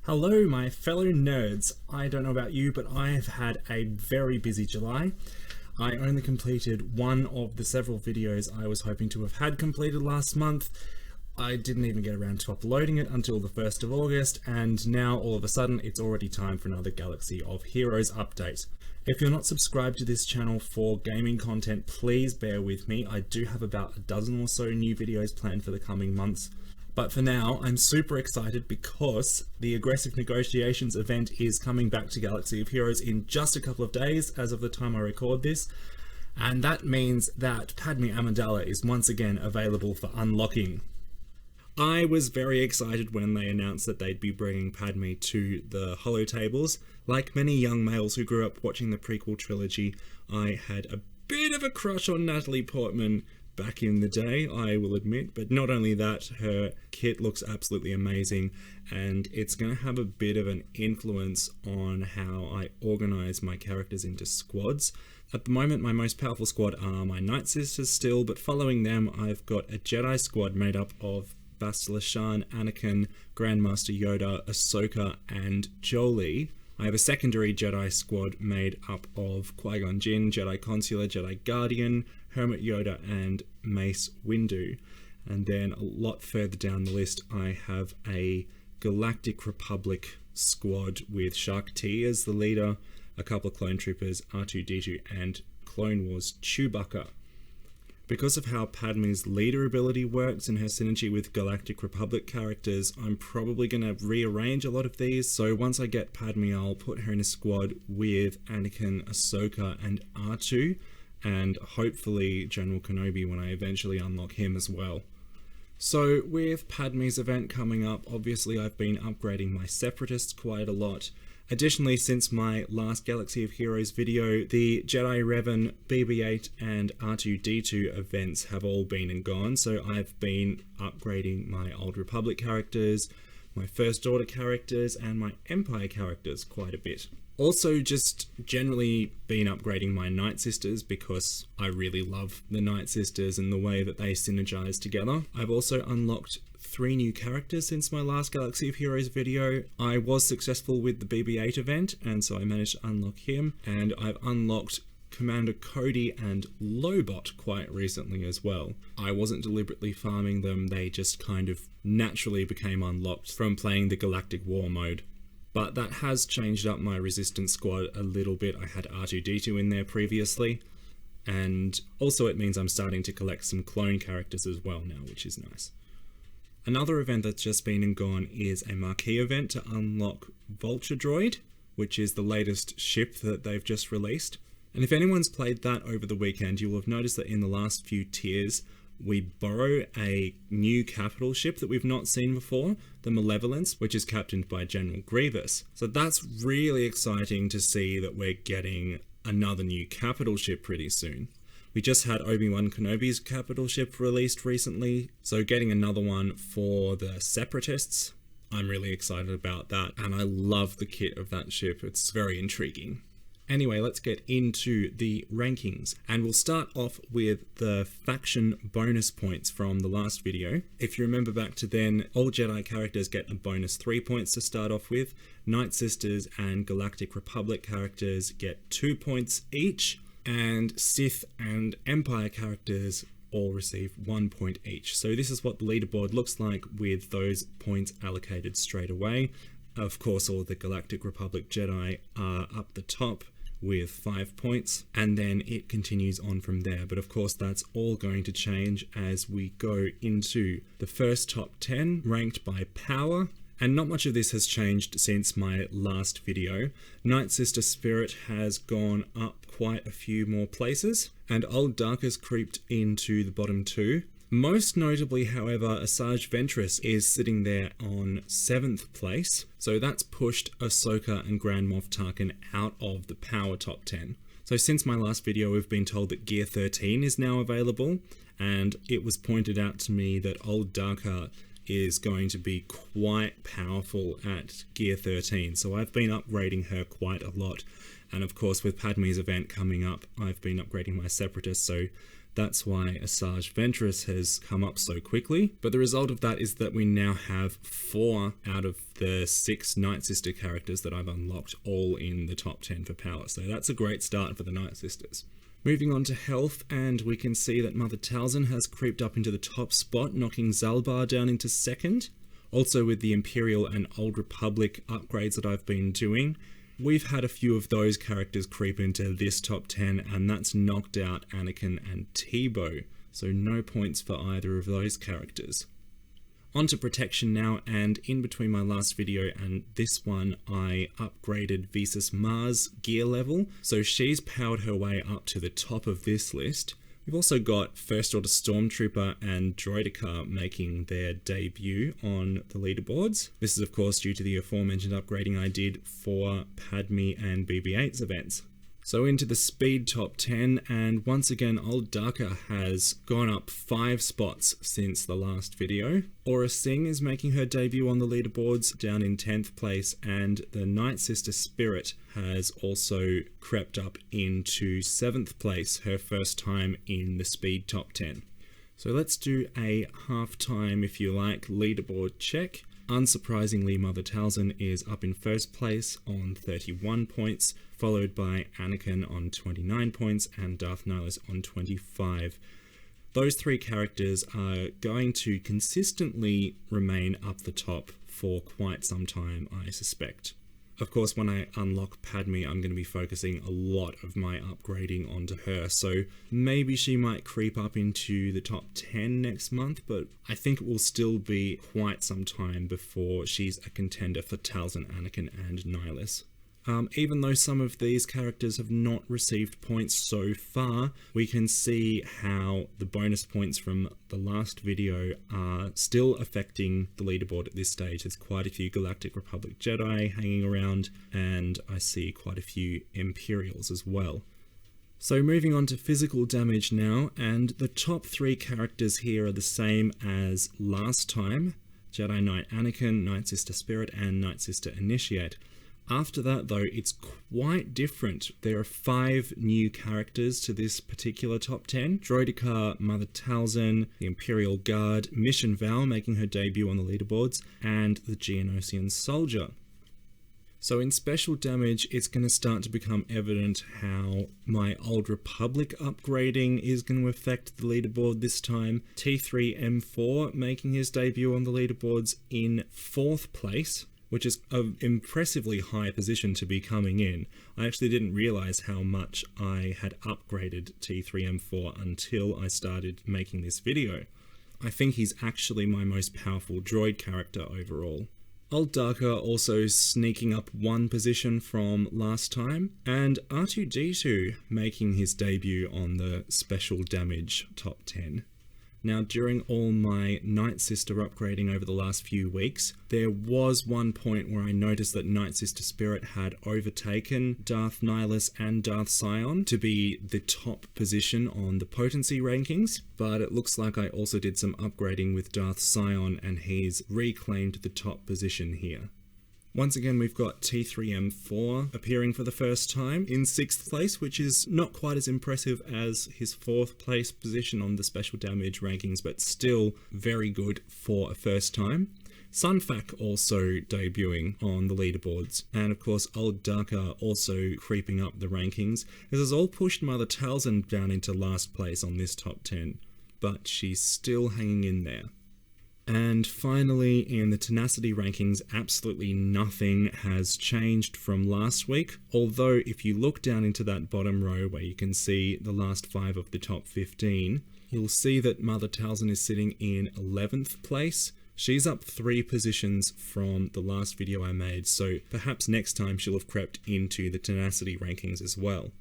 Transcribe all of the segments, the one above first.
Hello, my fellow nerds. I don't know about you, but I've had a very busy July. I only completed one of the several videos I was hoping to have had completed last month. I didn't even get around to uploading it until the 1st of August, and now all of a sudden it's already time for another Galaxy of Heroes update. If you're not subscribed to this channel for gaming content, please bear with me. I do have about a dozen or so new videos planned for the coming months. But for now, I'm super excited because the Aggressive Negotiations event is coming back to Galaxy of Heroes in just a couple of days as of the time I record this. And that means that Padmé Amidala is once again available for unlocking. I was very excited when they announced that they'd be bringing Padmé to the holotables. Like many young males who grew up watching the prequel trilogy, I had a bit of a crush on Natalie Portman back in the day, I will admit, but not only that, her kit looks absolutely amazing, and it's going to have a bit of an influence on how I organise my characters into squads. At the moment, my most powerful squad are my Night Sisters still, but following them, I've got a Jedi squad made up of Bastila Shan, Anakin, Grandmaster Yoda, Ahsoka, and Jolie. I have a secondary Jedi squad made up of Qui-Gon Jinn, Jedi Consular, Jedi Guardian, Hermit Yoda, and Mace Windu. And then a lot further down the list, I have a Galactic Republic squad with Shaak Ti as the leader, a couple of clone troopers, R2-D2, and Clone Wars Chewbacca. Because of how Padmé's leader ability works and her synergy with Galactic Republic characters, I'm probably going to rearrange a lot of these. So once I get Padmé, I'll put her in a squad with Anakin, Ahsoka, and R2, and hopefully General Kenobi when I eventually unlock him as well. So with Padmé's event coming up, obviously I've been upgrading my Separatists quite a lot. Additionally, since my last Galaxy of Heroes video, the Jedi Revan, BB-8 and R2-D2 events have all been and gone, so I've been upgrading my Old Republic characters, my First Order characters, and my Empire characters quite a bit. Also, just generally been upgrading my Night Sisters because I really love the Night Sisters and the way that they synergize together. I've also unlocked 3 new characters since my last Galaxy of Heroes video. I was successful with the BB-8 event, and so I managed to unlock him, and I've unlocked Commander Cody and Lobot quite recently as well. I wasn't deliberately farming them, they just kind of naturally became unlocked from playing the Galactic War mode. But that has changed up my Resistance squad a little bit. I had R2-D2 in there previously, and also it means I'm starting to collect some clone characters as well now, which is nice. Another event that's just been and gone is a marquee event to unlock Vulture Droid, which is the latest ship that they've just released. And if anyone's played that over the weekend, you will have noticed that in the last few tiers, we borrow a new capital ship that we've not seen before, the Malevolence, which is captained by General Grievous. So that's really exciting to see that we're getting another new capital ship pretty soon. We just had Obi-Wan Kenobi's capital ship released recently, so getting another one for the Separatists, I'm really excited about that, and I love the kit of that ship, it's very intriguing. Anyway, let's get into the rankings, and we'll start off with the faction bonus points from the last video. If you remember back to then, all Jedi characters get a bonus 3 points to start off with, Night Sisters and Galactic Republic characters get 2 points each, and Sith and Empire characters all receive 1 point each. So this is what the leaderboard looks like with those points allocated straight away. Of course, all the Galactic Republic Jedi are up the top with 5 points, and then it continues on from there. But of course, that's all going to change as we go into the first top 10 ranked by power. And not much of this has changed since my last video. Night Sister Spirit has gone up quite a few more places, and Old Dark has creeped into the bottom 2. Most notably, however, Asajj Ventress is sitting there on 7th place, so that's pushed Ahsoka and Grand Moff Tarkin out of the power top 10. So since my last video, we've been told that Gear 13 is now available, and it was pointed out to me that Old Darker is going to be quite powerful at Gear 13, so I've been upgrading her quite a lot. And of course, with Padmé's event coming up, I've been upgrading my Separatists, so That's why Asajj Ventress has come up so quickly. But the result of that is that we now have 4 out of the 6 Night Sister characters that I've unlocked all in the top 10 for power. So that's a great start for the Night Sisters. Moving on to health, and we can see that Mother Talzin has creeped up into the top spot, knocking Zalbar down into second. Also with the Imperial and Old Republic upgrades that I've been doing, we've had a few of those characters creep into this top 10, and that's knocked out Anakin and Teebo, so no points for either of those characters. On to protection now, and in between my last video and this one, I upgraded Visas Mars gear level, so she's powered her way up to the top of this list. We've also got First Order Stormtrooper and Droideka making their debut on the leaderboards. This is of course due to the aforementioned upgrading I did for Padmé and BB-8's events. So into the speed top 10, and once again Old Daka has gone up 5 spots since the last video. Aura Singh is making her debut on the leaderboards, down in 10th place, and the Night Sister Spirit has also crept up into 7th place, her first time in the speed top 10. So let's do a half-time, if you like, leaderboard check. Unsurprisingly, Mother Talzin is up in first place on 31 points, followed by Anakin on 29 points and Darth Nihilus on 25. Those 3 characters are going to consistently remain up the top for quite some time, I suspect. Of course, when I unlock Padmé, I'm going to be focusing a lot of my upgrading onto her, so maybe she might creep up into the top 10 next month, but I think it will still be quite some time before she's a contender for Talzin, Anakin, and Nihilus. Even though some of these characters have not received points so far, we can see how the bonus points from the last video are still affecting the leaderboard at this stage. There's quite a few Galactic Republic Jedi hanging around, and I see quite a few Imperials as well. So moving on to physical damage now, and the top 3 characters here are the same as last time: Jedi Knight Anakin, Night Sister Spirit, and Night Sister Initiate. After that though, it's quite different. There are 5 new characters to this particular top 10. Droideka, Mother Talzin, the Imperial Guard, Mission Val making her debut on the leaderboards, and the Geonosian Soldier. So in special damage, it's going to start to become evident how my Old Republic upgrading is going to affect the leaderboard this time. T3M4 making his debut on the leaderboards in 4th place, which is an impressively high position to be coming in. I actually didn't realize how much I had upgraded T3M4 until I started making this video. I think he's actually my most powerful droid character overall. Old Daka also sneaking up 1 position from last time, and R2-D2 making his debut on the special damage top 10. Now, during all my Night Sister upgrading over the last few weeks, there was one point where I noticed that Night Sister Spirit had overtaken Darth Nihilus and Darth Sion to be the top position on the potency rankings, but it looks like I also did some upgrading with Darth Sion and he's reclaimed the top position here. Once again, we've got T3M4 appearing for the first time in 6th place, which is not quite as impressive as his 4th place position on the special damage rankings, but still very good for a first time. Sunfac also debuting on the leaderboards, and of course Old Daka also creeping up the rankings. This has all pushed Mother Talzin down into last place on this top 10, but she's still hanging in there. And finally, in the tenacity rankings, absolutely nothing has changed from last week. Although if you look down into that bottom row where you can see the last 5 of the top 15, you'll see that Mother Talzin is sitting in 11th place. She's up 3 positions from the last video I made, so perhaps next time she'll have crept into the tenacity rankings as well.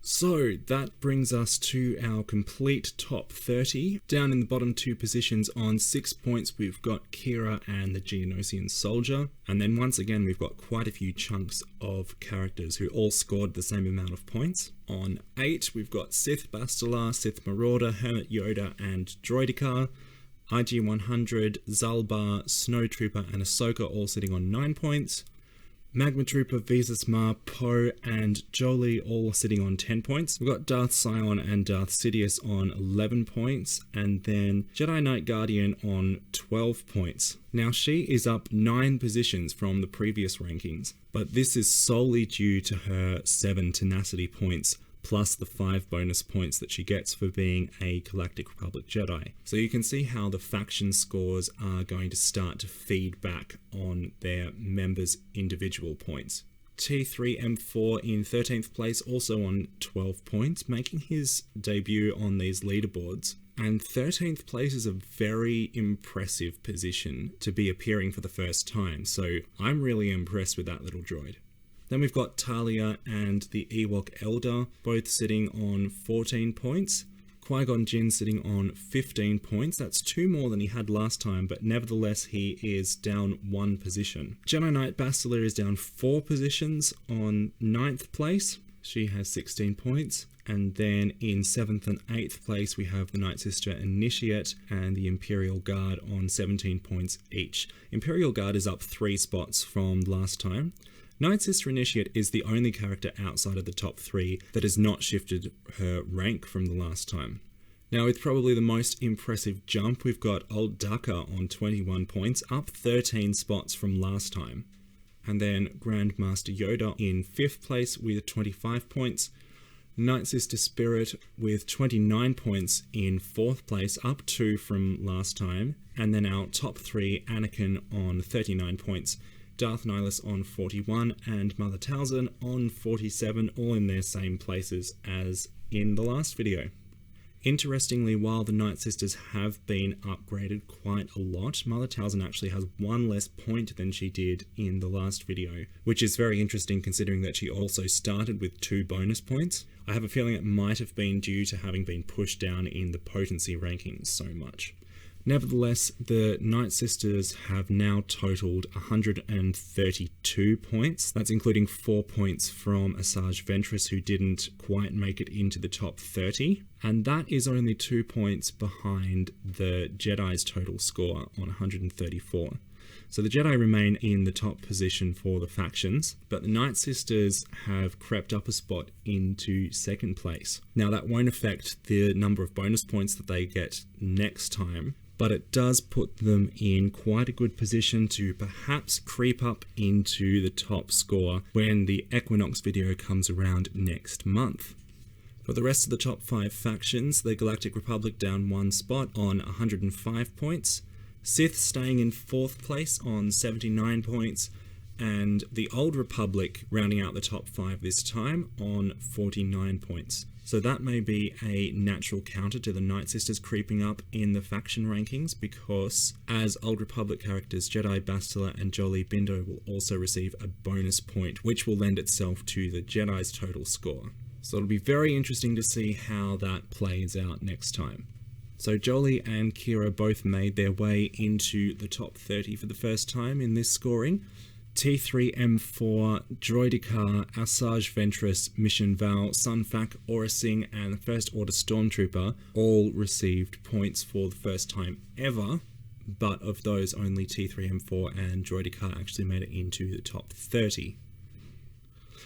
So that brings us to our complete top 30. Down in the bottom 2 positions on 6 points, we've got Kira and the Geonosian Soldier. And then once again, we've got quite a few chunks of characters who all scored the same amount of points. On 8, we've got Sith Bastila, Sith Marauder, Hermit Yoda, and Droideka. IG-100, Zalbar, Snowtrooper, and Ahsoka all sitting on 9 points. Magma Trooper, Visasmar, Poe, and Jolie all sitting on 10 points. We've got Darth Sion and Darth Sidious on 11 points, and then Jedi Knight Guardian on 12 points. Now she is up 9 positions from the previous rankings, but this is solely due to her 7 tenacity points, plus the 5 bonus points that she gets for being a Galactic Republic Jedi. So you can see how the faction scores are going to start to feed back on their members' individual points. T3M4 in 13th place, also on 12 points, making his debut on these leaderboards. And 13th place is a very impressive position to be appearing for the first time, so I'm really impressed with that little droid. Then we've got Talia and the Ewok Elder, both sitting on 14 points. Qui-Gon Jinn sitting on 15 points. That's 2 more than he had last time, but nevertheless he is down 1 position. Jedi Knight Bastila is down 4 positions on 9th place. She has 16 points. And then in 7th and 8th place we have the Night Sister Initiate and the Imperial Guard on 17 points each. Imperial Guard is up 3 spots from last time. Night Sister Initiate is the only character outside of the top 3 that has not shifted her rank from the last time. Now with probably the most impressive jump, we've got Old Daka on 21 points, up 13 spots from last time. And then Grandmaster Yoda in 5th place with 25 points. Night Sister Spirit with 29 points in 4th place, up 2 from last time. And then our top 3, Anakin on 39 points. Darth Nihilus on 41 and Mother Talzin on 47, all in their same places as in the last video. Interestingly, while the Night Sisters have been upgraded quite a lot, Mother Talzin actually has 1 less point than she did in the last video, which is very interesting considering that she also started with 2 bonus points. I have a feeling it might have been due to having been pushed down in the potency rankings so much. Nevertheless, the Night Sisters have now totaled 132 points. That's including 4 points from Asajj Ventress, who didn't quite make it into the top 30. And that is only 2 points behind the Jedi's total score on 134. So the Jedi remain in the top position for the factions, but the Night Sisters have crept up a spot into 2nd place. Now that won't affect the number of bonus points that they get next time, but it does put them in quite a good position to perhaps creep up into the top score when the Equinox video comes around next month. For the rest of the top 5 factions, the Galactic Republic down 1 spot on 105 points, Sith staying in 4th place on 79 points, and the Old Republic rounding out the top 5 this time on 49 points. So that may be a natural counter to the Night Sisters creeping up in the faction rankings, because as Old Republic characters, Jedi Bastila and Jolie Bindo will also receive a bonus point, which will lend itself to the Jedi's total score. So it'll be very interesting to see how that plays out next time. So Jolie and Kira both made their way into the top 30 for the first time in this scoring. T3M4, Droideka, Asajj Ventress, Mission Val, Sunfac, Aura Singh, and the First Order Stormtrooper all received points for the first time ever, but of those only T3M4 and Droideka actually made it into the top 30.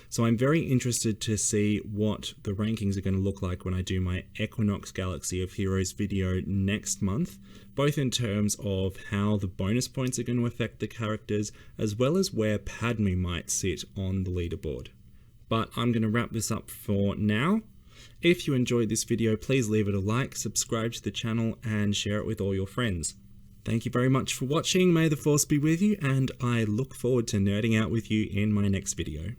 So I'm very interested to see what the rankings are going to look like when I do my Equinox Galaxy of Heroes video next month, both in terms of how the bonus points are going to affect the characters, as well as where Padmé might sit on the leaderboard. But I'm going to wrap this up for now. If you enjoyed this video, please leave it a like, subscribe to the channel, and share it with all your friends. Thank you very much for watching, may the Force be with you, and I look forward to nerding out with you in my next video.